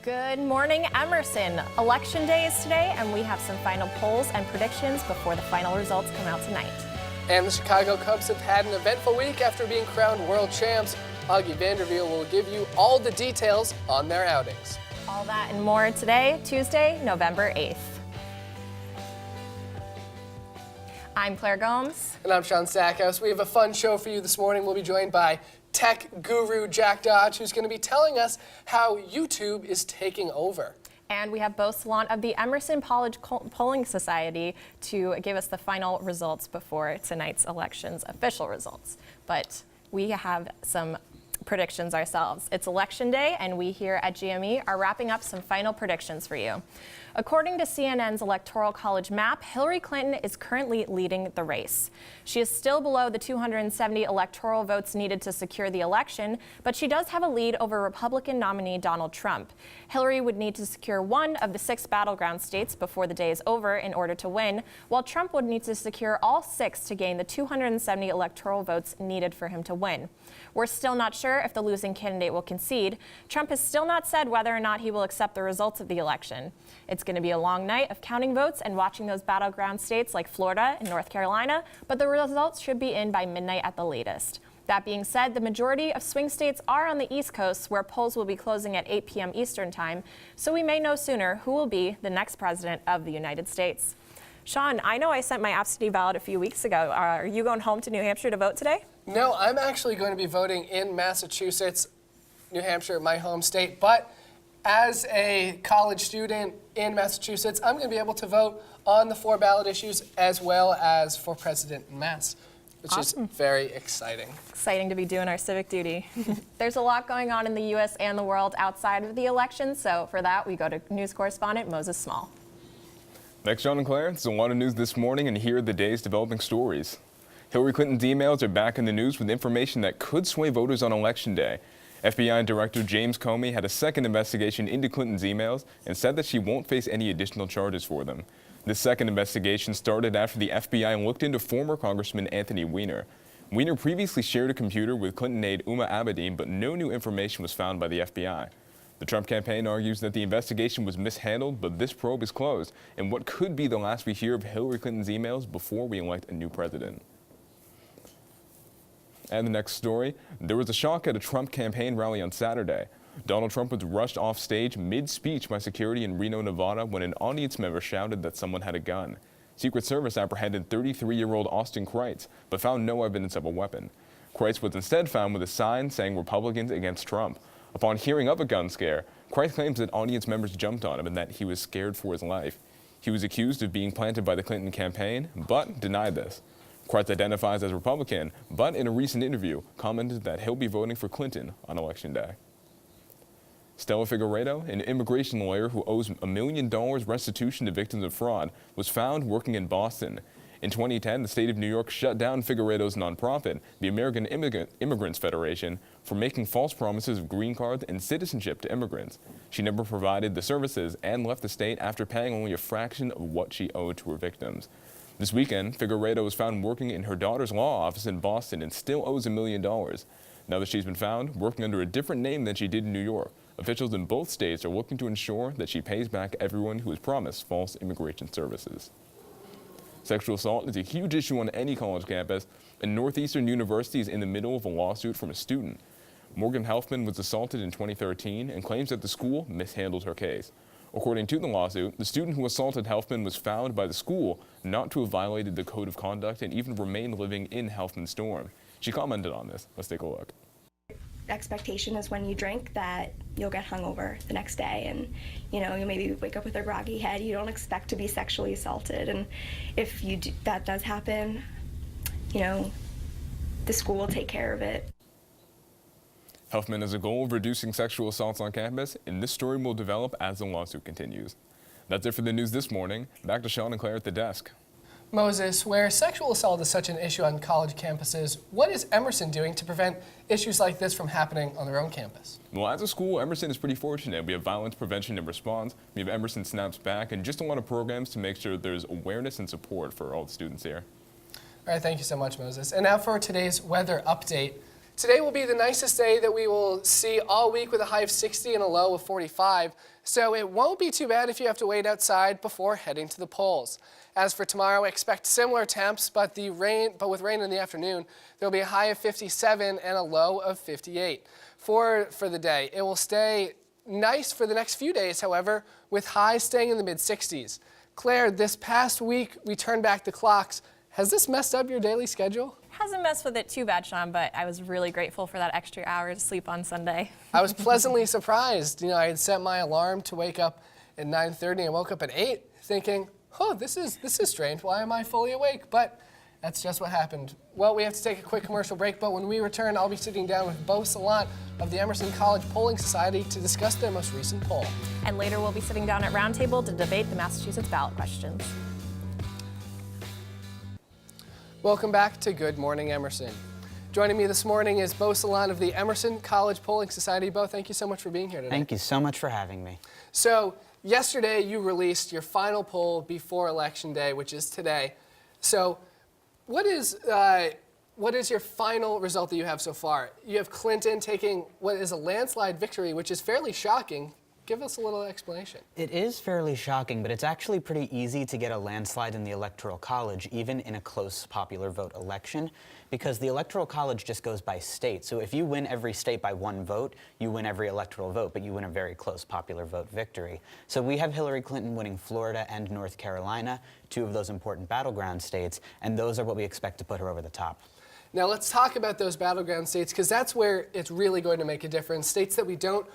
Good morning, Emerson. Election day is today, and we have some final polls and predictions before the final results come out tonight. And the Chicago Cubs have had an eventful week after being crowned world champs. Augie Vanderveel will give you all the details on their outings. All that and more today, Tuesday, November 8th. I'm Claire Gomes. And I'm Sean Stackhouse. We have a fun show for you this morning. We'll be joined by tech guru Jack Dodge, who's going to be telling us how YouTube is taking over. And we have Bo Sallant of the Emerson College Polling Society to give us the final results before tonight's election's official results. But we have some predictions ourselves. It's election day, and we here at GME are wrapping up some final predictions for you. According to CNN's Electoral College map, Hillary Clinton is currently leading the race. She is still below the 270 electoral votes needed to secure the election, but she does have a lead over Republican nominee Donald Trump. Hillary would need to secure one of the 6 battleground states before the day is over in order to win, while Trump would need to secure all 6 to gain the 270 electoral votes needed for him to win. We're still not sure if the losing candidate will concede. Trump has still not said whether or not he will accept the results of the election. It's going to be a long night of counting votes and watching those battleground states like Florida and North Carolina, but the results should be in by midnight at the latest. That being said, the majority of swing states are on the East Coast, where polls will be closing at 8 p.m. Eastern Time, so we may know sooner who will be the next president of the United States. Sean, I know I sent my absentee ballot a few weeks ago. Are you going home to New Hampshire to vote today? No, I'm actually going to be voting in Massachusetts, New Hampshire, my home state, but as a college student in Massachusetts, I'm going to be able to vote on the 4 ballot issues as well as for president in Mass, which is very exciting. Exciting to be doing our civic duty. There's a lot going on in the U.S. and the world outside of the election, so for that, we go to news correspondent Moses Small. Thanks, Sean and Claire. There's a lot of news this morning, and here are the day's developing stories. Hillary Clinton's emails are back in the news with information that could sway voters on Election Day. FBI Director James Comey had a second investigation into Clinton's emails and said that she won't face any additional charges for them. This second investigation started after the FBI looked into former Congressman Anthony Weiner. Weiner previously shared a computer with Clinton aide Huma Abedin, but no new information was found by the FBI. The Trump campaign argues that the investigation was mishandled, but this probe is closed, and what could be the last we hear of Hillary Clinton's emails before we elect a new president. And the next story, there was a shock at a Trump campaign rally on Saturday. Donald Trump was rushed off stage mid-speech by security in Reno, Nevada, when an audience member shouted that someone had a gun. Secret Service apprehended 33-year-old Austin Kreitz, but found no evidence of a weapon. Kreitz was instead found with a sign saying Republicans against Trump. Upon hearing of a gun scare, Kreitz claims that audience members jumped on him and that he was scared for his life. He was accused of being planted by the Clinton campaign, but denied this. Kreitz identifies as Republican, but in a recent interview commented that he'll be voting for Clinton on Election Day. Stella Figueredo, an immigration lawyer who owes $1 million restitution to victims of fraud, was found working in Boston. In 2010, the state of New York shut down Figueredo's nonprofit, the American Immigrants Federation, for making false promises of green cards and citizenship to immigrants. She never provided the services and left the state after paying only a fraction of what she owed to her victims. This weekend, Figueredo was found working in her daughter's law office in Boston and still owes $1 million. Now that she's been found working under a different name than she did in New York, officials in both states are looking to ensure that she pays back everyone who has promised false immigration services. Sexual assault is a huge issue on any college campus, and Northeastern University is in the middle of a lawsuit from a student. Morgan Helfman was assaulted in 2013 and claims that the school mishandled her case. According to the lawsuit, the student who assaulted Helfman was found by the school not to have violated the code of conduct and even remained living in Helfman's dorm. She commented on this. Let's take a look. Expectation is when you drink that you'll get hungover the next day, and you maybe wake up with a groggy head. You don't expect to be sexually assaulted, and if that does happen, the school will take care of it. Helfman has a goal of reducing sexual assaults on campus, and this story will develop as the lawsuit continues. That's it for the news this morning. Back to Sean and Claire at the desk. Moses, where sexual assault is such an issue on college campuses, what is Emerson doing to prevent issues like this from happening on their own campus? Well, as a school, Emerson is pretty fortunate. We have violence prevention and response. We have Emerson Snaps Back, and just a lot of programs to make sure there's awareness and support for all the students here. All right, thank you so much, Moses. And now for today's weather update. Today will be the nicest day that we will see all week with a high of 60 and a low of 45. So it won't be too bad if you have to wait outside before heading to the polls. As for tomorrow, expect similar temps, but with rain in the afternoon, there will be a high of 57 and a low of 58 for the day. It will stay nice for the next few days, however, with highs staying in the mid-60s. Claire, this past week we turned back the clocks. Has this messed up your daily schedule? Hasn't messed with it too bad, Sean, but I was really grateful for that extra hour to sleep on Sunday. I was pleasantly surprised. You know, I had set my alarm to wake up at 9:30 and woke up at 8 thinking, oh, this is strange. Why am I fully awake? But that's just what happened. Well, we have to take a quick commercial break, but when we return, I'll be sitting down with Bo Salant of the Emerson College Polling Society to discuss their most recent poll. And later we'll be sitting down at Roundtable to debate the Massachusetts ballot questions. Welcome back to Good Morning Emerson. Joining me this morning is Bo Salant of the Emerson College Polling Society. Bo, thank you so much for being here today. Thank you so much for having me. So yesterday you released your final poll before Election Day, which is today. So what is your final result that you have so far? You have Clinton taking what is a landslide victory, which is fairly shocking. Give us a little explanation. It is fairly shocking, but it's actually pretty easy to get a landslide in the Electoral College, even in a close popular vote election, because the Electoral College just goes by state. So if you win every state by one vote, you win every electoral vote, but you win a very close popular vote victory. So we have Hillary Clinton winning Florida and North Carolina, two of those important battleground states, and those are what we expect to put her over the top. Now let's talk about those battleground states, because that's where it's really going to make a difference. States that we don't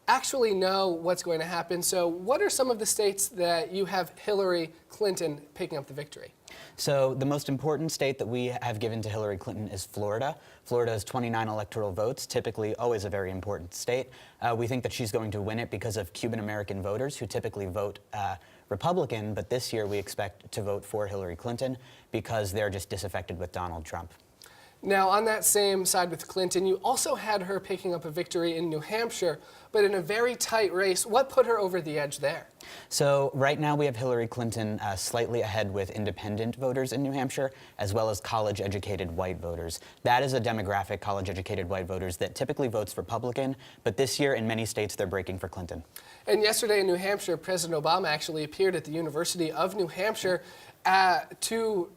actually know what's going to happen. So what are some of the states that you have Hillary Clinton picking up the victory? So the most important state that we have given to Hillary Clinton is Florida. Florida has 29 electoral votes, typically always a very important state. We think that she's going to win it because of Cuban-American voters who typically vote Republican, but this year we expect to vote for Hillary Clinton because they're just disaffected with Donald Trump. Now, on that same side with Clinton, you also had her picking up a victory in New Hampshire, but in a very tight race. What put her over the edge there? So right now we have Hillary Clinton slightly ahead with independent voters in New Hampshire, as well as college-educated white voters. That is a demographic, college-educated white voters, that typically votes Republican, but this year in many states they're breaking for Clinton. And yesterday in New Hampshire, President Obama actually appeared at the University of New Hampshire to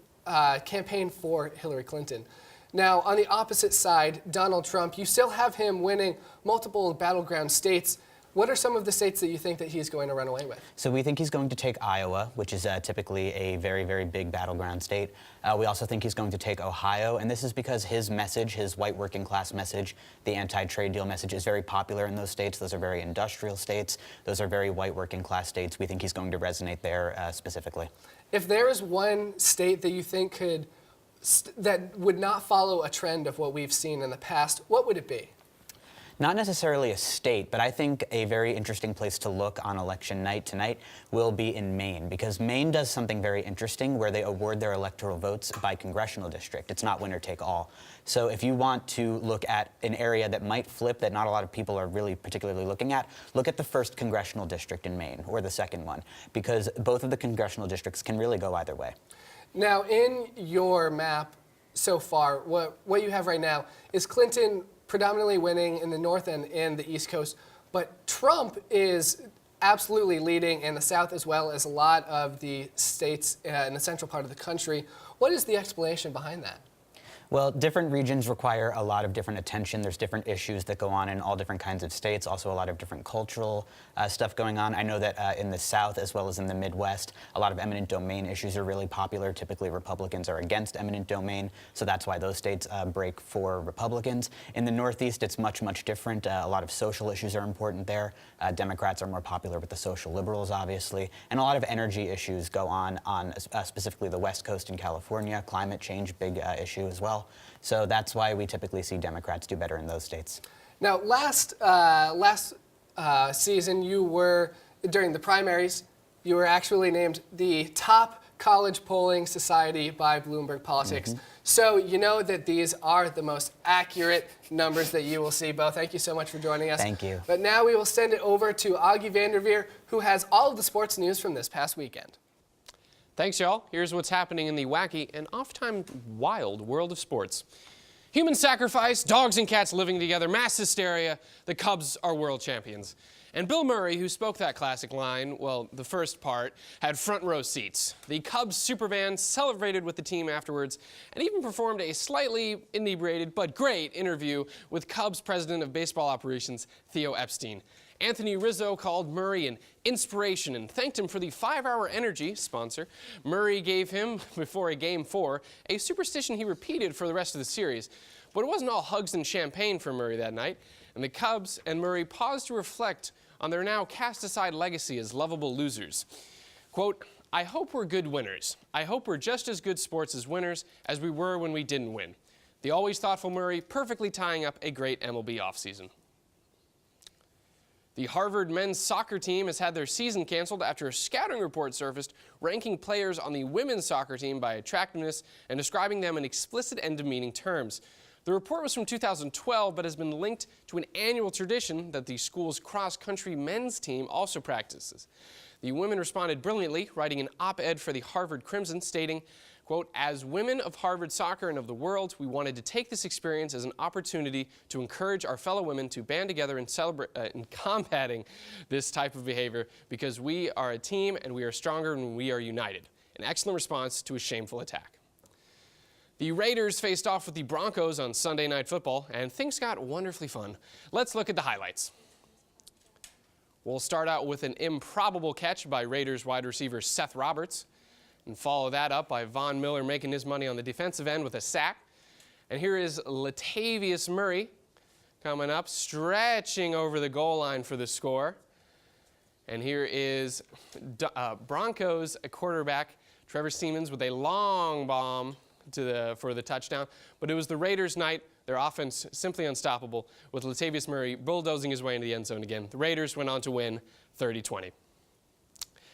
campaign for Hillary Clinton. Now, on the opposite side, Donald Trump, you still have him winning multiple battleground states. What are some of the states that you think that he's going to run away with? So we think he's going to take Iowa, which is typically a very, very big battleground state. We also think he's going to take Ohio, and this is because his message, his white working class message, the anti-trade deal message, is very popular in those states. Those are very industrial states. Those are very white working class states. We think he's going to resonate there specifically. If there is one state that you think that would not follow a trend of what we've seen in the past, what would it be? Not necessarily a state, but I think a very interesting place to look on election night tonight will be in Maine, because Maine does something very interesting where they award their electoral votes by congressional district. It's not winner take all. So if you want to look at an area that might flip that not a lot of people are really particularly looking at, look at the first congressional district in Maine, or the second one, because both of the congressional districts can really go either way. Now, in your map so far, what you have right now is Clinton predominantly winning in the North and in the East Coast, but Trump is absolutely leading in the South as well as a lot of the states in the central part of the country. What is the explanation behind that? Well, different regions require a lot of different attention. There's different issues that go on in all different kinds of states, also a lot of different cultural stuff going on. I know that in the South, as well as in the Midwest, a lot of eminent domain issues are really popular. Typically, Republicans are against eminent domain, so that's why those states break for Republicans. In the Northeast, it's much, much different. A lot of social issues are important there. Democrats are more popular with the social liberals, obviously, and a lot of energy issues go on specifically the West Coast in California. Climate change, big issue as well. So that's why we typically see Democrats do better in those states. Now, last season, during the primaries, you were actually named the top college polling society by Bloomberg Politics. Mm-hmm. So you know that these are the most accurate numbers that you will see. Bo, thank you so much for joining us. Thank you. But now we will send it over to Augie Vanderveer, who has all of the sports news from this past weekend. Thanks, y'all. Here's what's happening in the wacky and oft-times wild world of sports. Human sacrifice, dogs and cats living together, mass hysteria, the Cubs are world champions. And Bill Murray, who spoke that classic line, well, the first part, had front row seats. The Cubs superband celebrated with the team afterwards and even performed a slightly inebriated but great interview with Cubs president of baseball operations, Theo Epstein. Anthony Rizzo called Murray an inspiration and thanked him for the 5-Hour Energy sponsor Murray gave him before a Game 4, a superstition he repeated for the rest of the series. But it wasn't all hugs and champagne for Murray that night, and the Cubs and Murray paused to reflect on their now cast-aside legacy as lovable losers. Quote, "I hope we're good winners. I hope we're just as good sports as winners as we were when we didn't win." The always thoughtful Murray perfectly tying up a great MLB offseason. The Harvard men's soccer team has had their season canceled after a scouting report surfaced ranking players on the women's soccer team by attractiveness and describing them in explicit and demeaning terms. The report was from 2012, but has been linked to an annual tradition that the school's cross-country men's team also practices. The women responded brilliantly, writing an op-ed for the Harvard Crimson stating, quote, "As women of Harvard soccer and of the world, we wanted to take this experience as an opportunity to encourage our fellow women to band together and celebrate in combating this type of behavior because we are a team and we are stronger when we are united." An excellent response to a shameful attack. The Raiders faced off with the Broncos on Sunday Night Football, and things got wonderfully fun. Let's look at the highlights. We'll start out with an improbable catch by Raiders wide receiver Seth Roberts, and follow that up by Von Miller making his money on the defensive end with a sack. And here is Latavius Murray coming up, stretching over the goal line for the score. And here is Broncos quarterback Trevor Siemens with a long bomb for the touchdown. But it was the Raiders' night. Their offense simply unstoppable, with Latavius Murray bulldozing his way into the end zone again. The Raiders went on to win 30-20.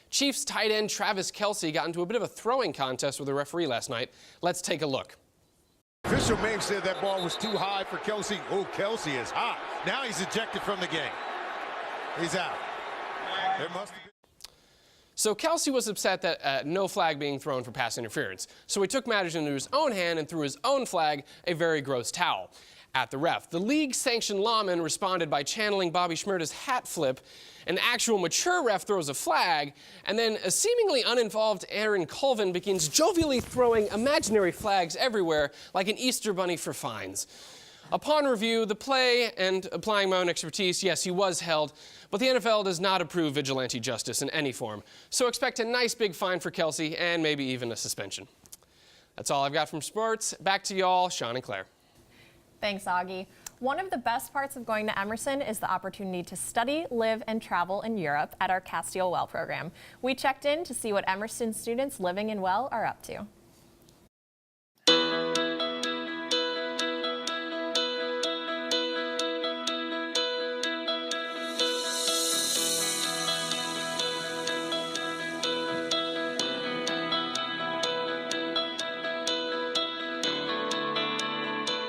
Chiefs tight end Travis Kelce got into a bit of a throwing contest with the referee last night. Let's take a look. Official may have said that ball was too high for Kelce. Oh, Kelce is hot. Now he's ejected from the game. He's out. There must have been. So Kelce was upset that no flag being thrown for pass interference. So he took matters into his own hand and threw his own flag, a very gross towel, at the ref. The league-sanctioned lawman responded by channeling Bobby Shmurda's hat flip. An actual mature ref throws a flag, and then a seemingly uninvolved Aaron Colvin begins jovially throwing imaginary flags everywhere like an Easter bunny for fines. Upon review, the play and applying my own expertise, yes, he was held, but the NFL does not approve vigilante justice in any form. So expect a nice big fine for Kelce and maybe even a suspension. That's all I've got from sports. Back to y'all, Sean and Claire. Thanks, Augie. One of the best parts of going to Emerson is the opportunity to study, live, and travel in Europe at our Casteel Well program. We checked in to see what Emerson students living in Well are up to.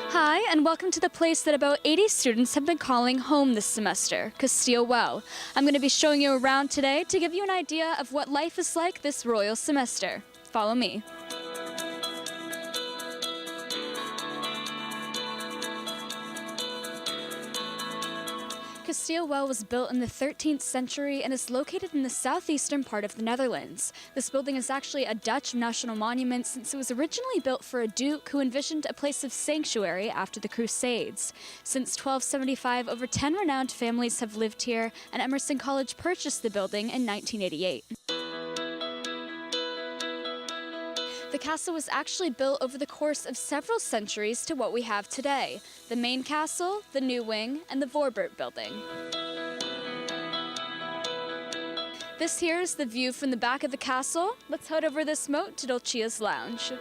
Hi, and welcome to the place that about 80 students have been calling home this semester, Casteel Well. I'm going to be showing you around today to give you an idea of what life is like this royal semester. Follow me. Casteel Well was built in the 13th century and is located in the southeastern part of the Netherlands. This building is actually a Dutch national monument since it was originally built for a duke who envisioned a place of sanctuary after the Crusades. Since 1275, over 10 renowned families have lived here, and Emerson College purchased the building in 1988. The castle was actually built over the course of several centuries to what we have today: the main castle, the new wing, and the Voorburg building. This here is the view from the back of the castle. Let's head over this moat to Dolcia's Lounge.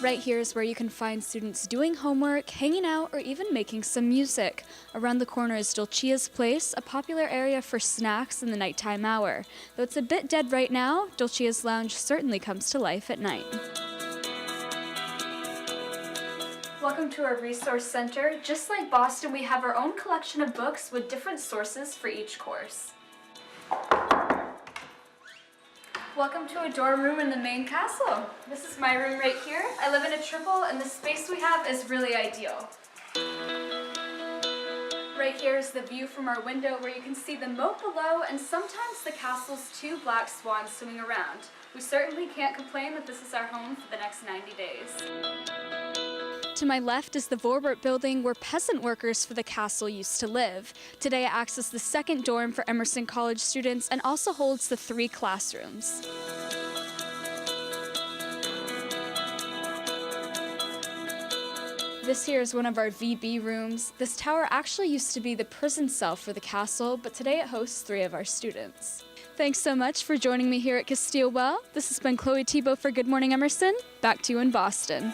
Right here is where you can find students doing homework, hanging out, or even making some music. Around the corner is Dolcia's Place, a popular area for snacks in the nighttime hour. Though it's a bit dead right now, Dolcia's Lounge certainly comes to life at night. Welcome to our resource center. Just like Boston, we have our own collection of books with different sources for each course. Welcome to a dorm room in the main castle. This is my room right here. I live in a triple, and the space we have is really ideal. Right here is the view from our window where you can see the moat below and sometimes the castle's 2 black swans swimming around. We certainly can't complain that this is our home for the next 90 days. To my left is the Vorbert building where peasant workers for the castle used to live. Today it acts as the second dorm for Emerson College students and also holds the 3 classrooms. This here is one of our VB rooms. This tower actually used to be the prison cell for the castle, but today it hosts 3 of our students. Thanks so much for joining me here at Casteel Well. This has been Chloe Tebow for Good Morning Emerson. Back to you in Boston.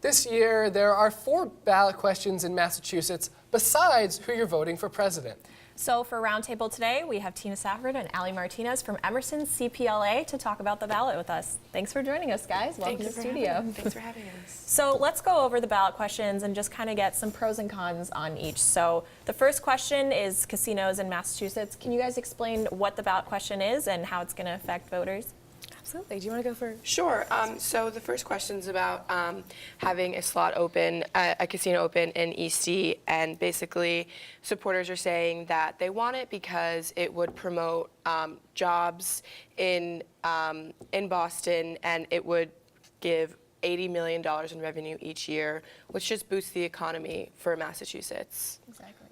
This year, there are 4 ballot questions in Massachusetts besides who you're voting for president. So for Roundtable today, we have Tina Safford and Ali Martinez from Emerson CPLA to talk about the ballot with us. Thanks for joining us, guys. Welcome to the studio. Thanks for having us. So let's go over the ballot questions and just kind of get some pros and cons on each. So the first question is casinos in Massachusetts. Can you guys explain what the ballot question is and how it's going to affect voters? Absolutely. Do you want to go first? Sure. So the first question is about having a slot open, a casino open in EC, and basically supporters are saying that they want it because it would promote jobs in Boston, and it would give $80 million in revenue each year, which just boosts the economy for Massachusetts. Exactly.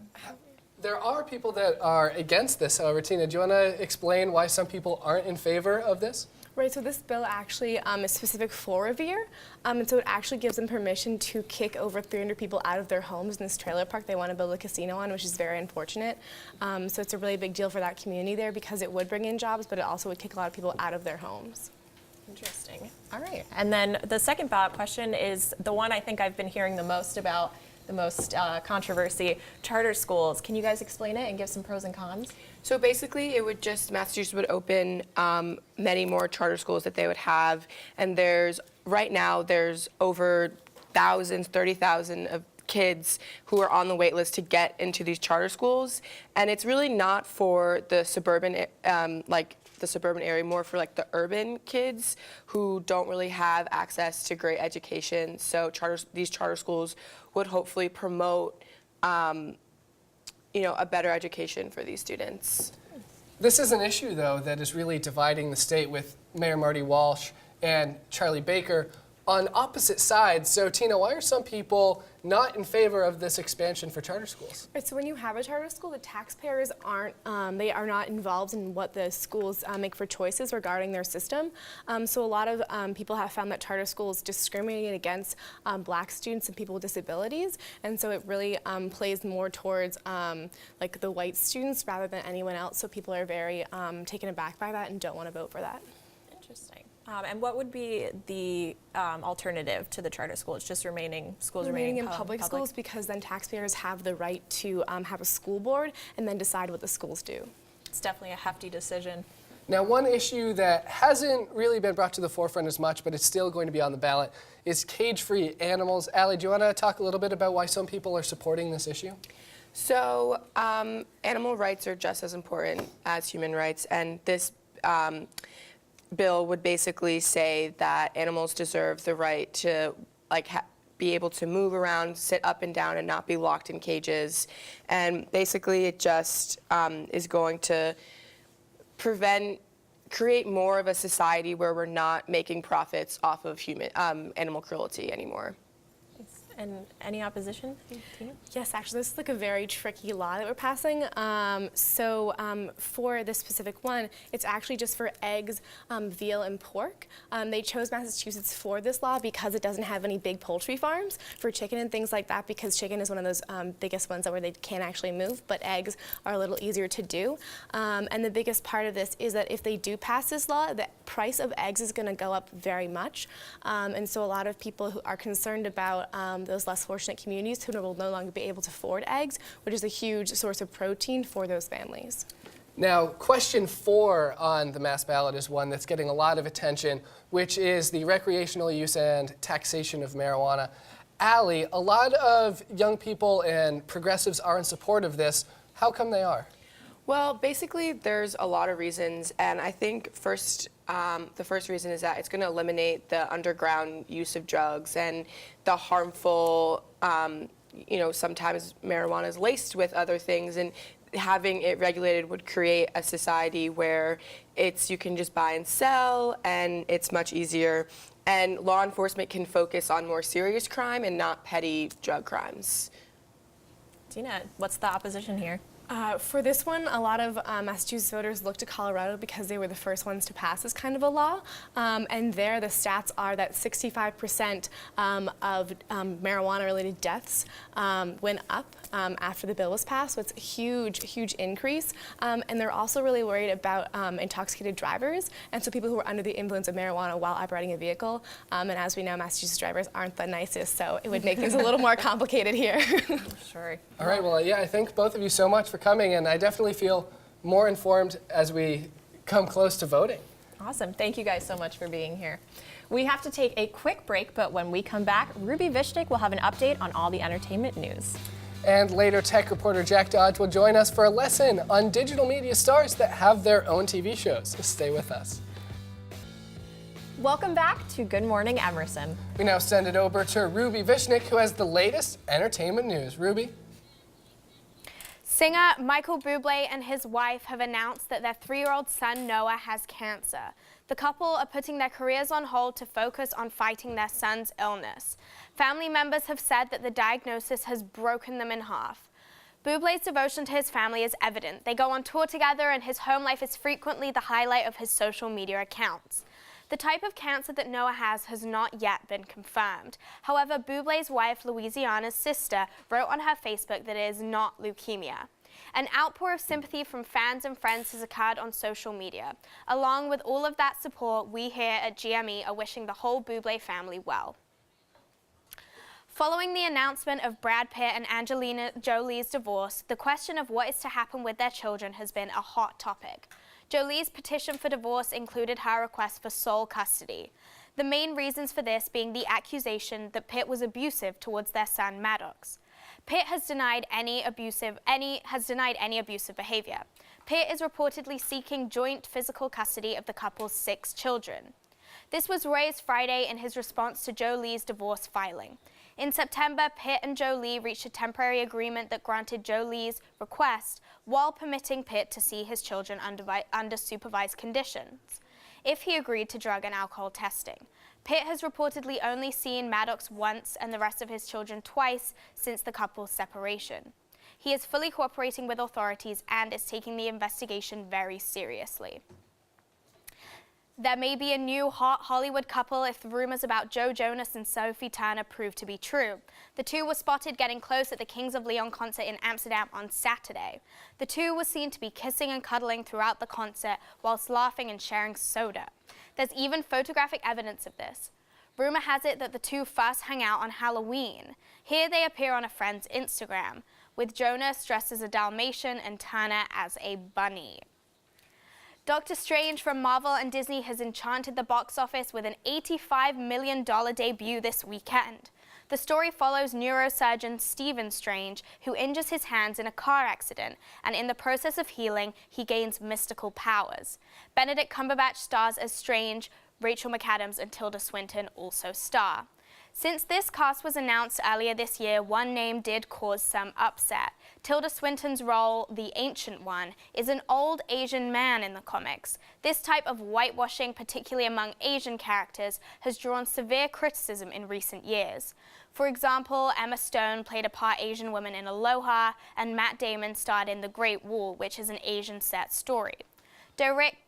There are people that are against this, however. Tina, do you want to explain why some people aren't in favor of this? Right, so this bill actually is specific for Revere, and so it actually gives them permission to kick over 300 people out of their homes in this trailer park they want to build a casino on, which is very unfortunate. So it's a really big deal for that community there because it would bring in jobs, but it also would kick a lot of people out of their homes. Interesting. All right. And then the second ballot question is the one I think I've been hearing the most about, the most controversy, charter schools. Can you guys explain it and give some pros and cons? So basically, it would just, Massachusetts would open many more charter schools that they would have, and right now, there's over thousands, 30,000 of kids who are on the wait list to get into these charter schools, and it's really not for the suburban, the suburban area, more for like the urban kids who don't really have access to great education. So these charter schools would hopefully promote a better education for these students. This is an issue, though, that is really dividing the state with Mayor Marty Walsh and Charlie Baker on opposite sides. So, Tina, why are some people not in favor of this expansion for charter schools? Right, so when you have a charter school, the taxpayers they are not involved in what the schools make for choices regarding their system. So a lot of people have found that charter schools discriminate against black students and people with disabilities, and so it really plays more towards like the white students rather than anyone else. So people are very taken aback by that and don't want to vote for that. Interesting. And what would be the alternative to the charter school? It's just remaining in public schools, because then taxpayers have the right to have a school board and then decide what the schools do. It's definitely a hefty decision. Now, one issue that hasn't really been brought to the forefront as much, but it's still going to be on the ballot, is cage-free animals. Ali, do you want to talk a little bit about why some people are supporting this issue? So animal rights are just as important as human rights, and this bill would basically say that animals deserve the right to be able to move around, sit up and down, and not be locked in cages. And basically, it just is going to create more of a society where we're not making profits off of animal cruelty anymore. And any opposition, Tina? Yes, actually, this is like a very tricky law that we're passing. For this specific one, it's actually just for eggs, veal, and pork. They chose Massachusetts for this law because it doesn't have any big poultry farms for chicken and things like that, because chicken is one of those biggest ones where they can't actually move, but eggs are a little easier to do. And the biggest part of this is that if they do pass this law, the price of eggs is going to go up very much. And so a lot of people who are concerned about those less fortunate communities who will no longer be able to afford eggs, which is a huge source of protein for those families. Now, question 4 on the mass ballot is one that's getting a lot of attention, which is the recreational use and taxation of marijuana. Allie, a lot of young people and progressives are in support of this. How come they are? Well, basically, there's a lot of reasons, and I think the first reason is that it's going to eliminate the underground use of drugs and the harmful, sometimes marijuana is laced with other things, and having it regulated would create a society where you can just buy and sell, and it's much easier. And law enforcement can focus on more serious crime and not petty drug crimes. Tina, what's the opposition here? For this one, a lot of Massachusetts voters looked to Colorado because they were the first ones to pass this kind of a law. And there, the stats are that 65% of marijuana-related deaths went up after the bill was passed. So it's a huge, huge increase. And they're also really worried about intoxicated drivers, and so people who are under the influence of marijuana while operating a vehicle. And as we know, Massachusetts drivers aren't the nicest, so it would make things a little more complicated here. Sure. All right, well, yeah, I thank both of you so much for coming, and I definitely feel more informed as we come close to voting. Awesome. Thank you guys so much for being here. We have to take a quick break, but when we come back, Ruby Vishnik will have an update on all the entertainment news. And later, tech reporter Jack Dodge will join us for a lesson on digital media stars that have their own TV shows. Stay with us. Welcome back to Good Morning Emerson. We now send it over to Ruby Vishnik, who has the latest entertainment news. Ruby? Singer Michael Bublé and his wife have announced that their 3-year-old son Noah has cancer. The couple are putting their careers on hold to focus on fighting their son's illness. Family members have said that the diagnosis has broken them in half. Bublé's devotion to his family is evident. They go on tour together, and his home life is frequently the highlight of his social media accounts. The type of cancer that Noah has not yet been confirmed. However, Bublé's wife, Louisiana's sister, wrote on her Facebook that it is not leukemia. An outpour of sympathy from fans and friends has occurred on social media. Along with all of that support, we here at GME are wishing the whole Bublé family well. Following the announcement of Brad Pitt and Angelina Jolie's divorce, the question of what is to happen with their children has been a hot topic. Jolie's petition for divorce included her request for sole custody. The main reasons for this being the accusation that Pitt was abusive towards their son Maddox. Pitt has denied any abusive behavior. Pitt is reportedly seeking joint physical custody of the couple's 6 children. This was raised Friday in his response to Jolie's divorce filing. In September, Pitt and Jolie reached a temporary agreement that granted Jolie's request while permitting Pitt to see his children under supervised conditions, if he agreed to drug and alcohol testing. Pitt has reportedly only seen Maddox once and the rest of his children twice since the couple's separation. He is fully cooperating with authorities and is taking the investigation very seriously. There may be a new hot Hollywood couple if the rumors about Joe Jonas and Sophie Turner prove to be true. The two were spotted getting close at the Kings of Leon concert in Amsterdam on Saturday. The two were seen to be kissing and cuddling throughout the concert whilst laughing and sharing soda. There's even photographic evidence of this. Rumor has it that the two first hung out on Halloween. Here they appear on a friend's Instagram, with Jonas dressed as a Dalmatian and Turner as a bunny. Doctor Strange from Marvel and Disney has enchanted the box office with an $85 million debut this weekend. The story follows neurosurgeon Stephen Strange, who injures his hands in a car accident, and in the process of healing, he gains mystical powers. Benedict Cumberbatch stars as Strange, Rachel McAdams and Tilda Swinton also star. Since this cast was announced earlier this year, one name did cause some upset. Tilda Swinton's role, the Ancient One, is an old Asian man in the comics. This type of whitewashing, particularly among Asian characters, has drawn severe criticism in recent years. For example, Emma Stone played a part Asian woman in Aloha, and Matt Damon starred in The Great Wall, which is an Asian set story.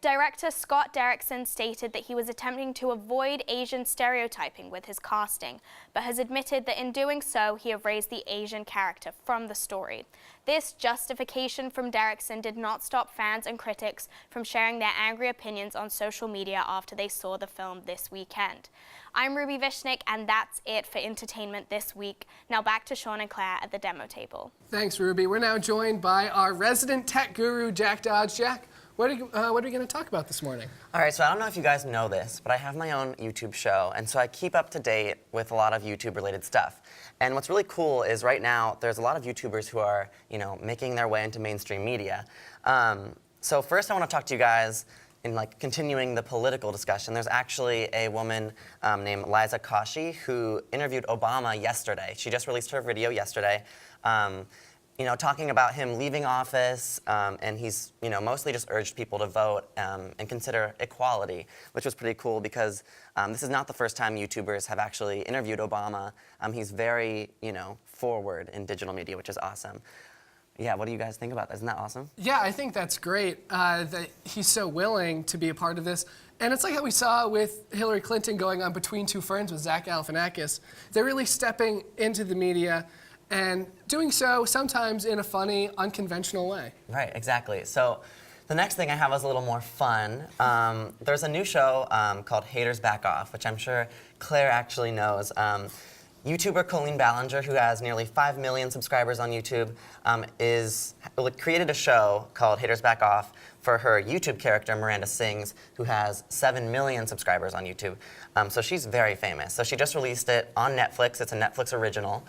Director Scott Derrickson stated that he was attempting to avoid Asian stereotyping with his casting, but has admitted that in doing so, he erased the Asian character from the story. This justification from Derrickson did not stop fans and critics from sharing their angry opinions on social media after they saw the film this weekend. I'm Ruby Vishnik, and that's it for entertainment this week. Now back to Sean and Claire at the demo table. Thanks, Ruby. We're now joined by our resident tech guru, Jack Dodge. Jack, What are we going to talk about this morning? All right, so I don't know if you guys know this, but I have my own YouTube show, and so I keep up to date with a lot of YouTube-related stuff. And what's really cool is right now there's a lot of YouTubers who are, making their way into mainstream media. So first, I want to talk to you guys in continuing the political discussion. There's actually a woman named Liza Koshy who interviewed Obama yesterday. She just released her video yesterday. Talking about him leaving office, and he's, mostly just urged people to vote and consider equality, which was pretty cool because this is not the first time YouTubers have actually interviewed Obama. He's very, forward in digital media, which is awesome. Yeah, what do you guys think about that? Isn't that awesome? Yeah, I think that's great that he's so willing to be a part of this. And it's like how we saw with Hillary Clinton going on Between Two Ferns with Zach Galifianakis. They're really stepping into the media and doing so sometimes in a funny, unconventional way. Right, exactly. So the next thing I have is a little more fun. There's a new show called Haters Back Off, which I'm sure Claire actually knows. YouTuber Colleen Ballinger, who has nearly 5 million subscribers on YouTube, created a show called Haters Back Off for her YouTube character, Miranda Sings, who has 7 million subscribers on YouTube. So she's very famous. So she just released it on Netflix. It's a Netflix original.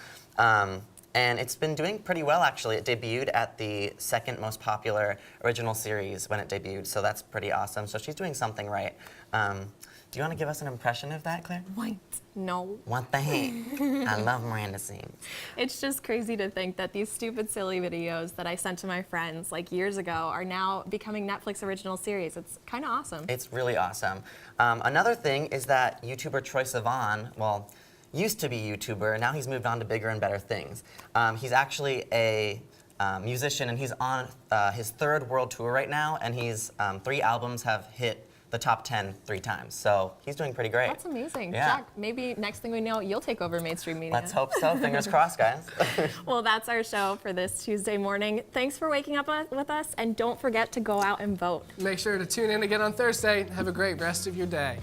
And it's been doing pretty well, actually. It debuted at the second most popular original series when it debuted, so that's pretty awesome. So she's doing something right. Do you want to give us an impression of that, Claire? What? No. What the heck? I love Miranda Sings. It's just crazy to think that these stupid, silly videos that I sent to my friends years ago are now becoming Netflix original series. It's kind of awesome. It's really awesome. Another thing is that YouTuber Troye Sivan, used to be YouTuber, now he's moved on to bigger and better things. He's actually a musician, and he's on his 3rd world tour right now, and he's 3 albums have hit the top 10 3 times. So he's doing pretty great. That's amazing. Yeah. Jack, maybe next thing we know, you'll take over mainstream media. Let's hope so. Fingers crossed, guys. Well, that's our show for this Tuesday morning. Thanks for waking up with us, and don't forget to go out and vote. Make sure to tune in again on Thursday. Have a great rest of your day.